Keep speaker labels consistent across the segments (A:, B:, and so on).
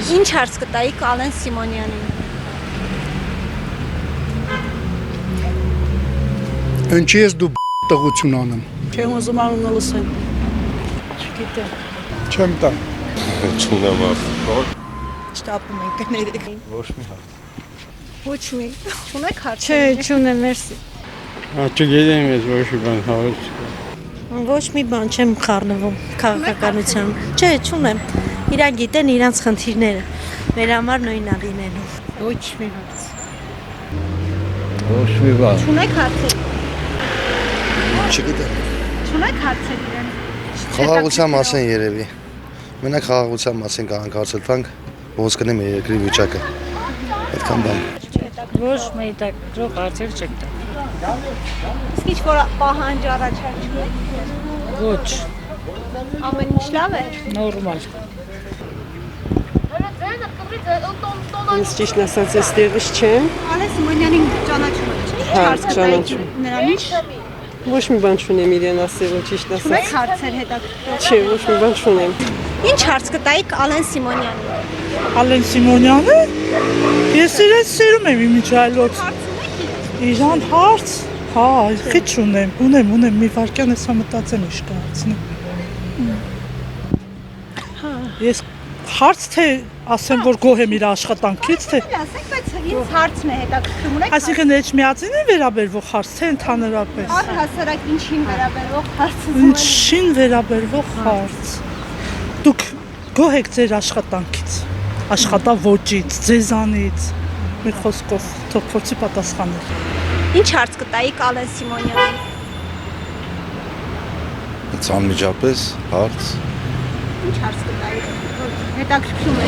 A: Ինչ հարց կտայիք Ալեն Սիմոնյանին։
B: Ինչի ես դու տղություն անեմ։
C: Չեմ ուզում անունը լսեմ։ Չգիտեմ։
B: Չեմ տա։
D: Չունեմ ասում։
A: Շտապում ենք կներեք։
D: Ոչ մի հարց։
A: Ոչ մի։ Չունեք հարց։
E: Չէ, չունեմ, մերսի։
F: Չգիտեմ ես ոչ մի բան հարց։
E: Ոչ մի բան չեմ խառնվում քաղաքականությամբ։ Չէ, չունեմ։ Իրանք գիտեն իրանց խնդիրները։ Մեր համար նույնն է լինելու։
A: Ոչ մի հարց։
F: Ոչ մի բան։
A: Չունեք հարցեր։
G: Չգիտեմ։
A: Չունեք հարցեր իրեն։
G: Խաղաղության մասին երևի։ Մենակ խաղաղության մասին կանք հարցել տանք, ոսկնի մեր երկրի վիճակը։ Այդքան բան։
E: Ոչ մի հետաքրքրող հարցեր չեք տա։
A: Իսկ ինչ որ պահանջ առաջարկում եք։
E: Ոչ,
A: Ամեն ինչ լավ է։
E: նորմալ։
C: Ինձ ճիշտ ասած ես տեղից չեմ։
A: Ալեն Սիմոնյանին ճանաչում եք, չէ՞։
C: Հա,
A: Հարց կտայիք նրանից։
C: Ոչ մի բան չունեմ իրեն ասելու ճիշտ
A: Չունեք
C: ասած։
A: հարցեր հետաքրքրող։
C: Չէ, ոչ մի բան չունեմ։
A: Ինչ հարց կտայիք Ալեն Սիմոնյանին։
H: Ալեն Սիմոնյանը ես իրեն սիրում եմ իմիջայլոց իրան հարց հա քիչ ունեմ մի վարքյան էսա մտածեմ ինչ կարծնեմ ես հարց թե ասեմ որ գոհ եմ իր աշխատանքից թե
A: Ասեք, բայց ինձ հարցն է հետաքրքրում ունեք։
H: այսինքն էջմիածին է վերաբերվող հարց թե ընդհանրապես
A: Առհասարակ ինչին վերաբերող հարցը։
H: ինչին վերաբերվող հարց դուք գոհ եք ձեր աշխատանքից աշխատավոճից ձեզանից մի խոսքով թող փորձի պատասխանել
A: Ինչ հարց կտայիք Ալեն Սիմոնյանին։
G: Անմիջապես հարց։
A: Ինչ հարց կտայիք։ Հետաքրքրում է։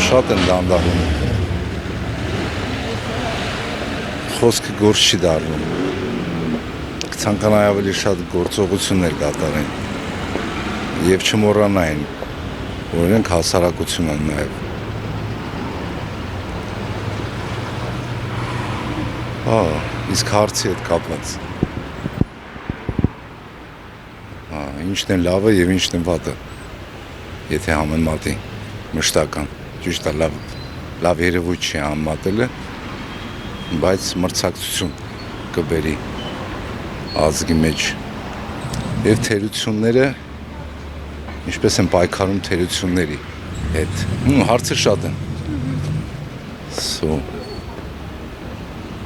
G: Շատ են դանդաղում։ Խոսքը գործ չի դառնում։ Կցանկանայի ավելի շատ գործողություններ կատարեն եւ չմոռանային, որ իրենք հասարակություն են նաեւ։ Իսկ հարցի հետ կապված։ Ինչն է լավը եւ ինչն է վատը։ Եթե համեմատի մշտական, ճիշտ է լավ երևույթ չի համեմատելը, բայց մրցակցություն կբերի ազգի մեջ։ Եվ թերությունները ինչպես են պայքարում թերությունների հետ։ Հարցեր շատ են։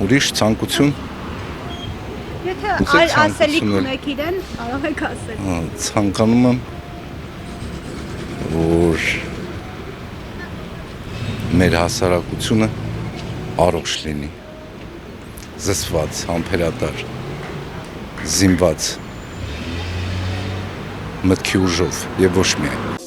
G: Ուրիշ ցանկություն։
A: Եթե ասելիք ունեք իրեն, կարող եք ասել։
G: Ցանկանում եմ որ մեր հասարակությունը առողջ լինի, զսպված, համբերատար, զինված մտքի ուժով եւ ոչ միայն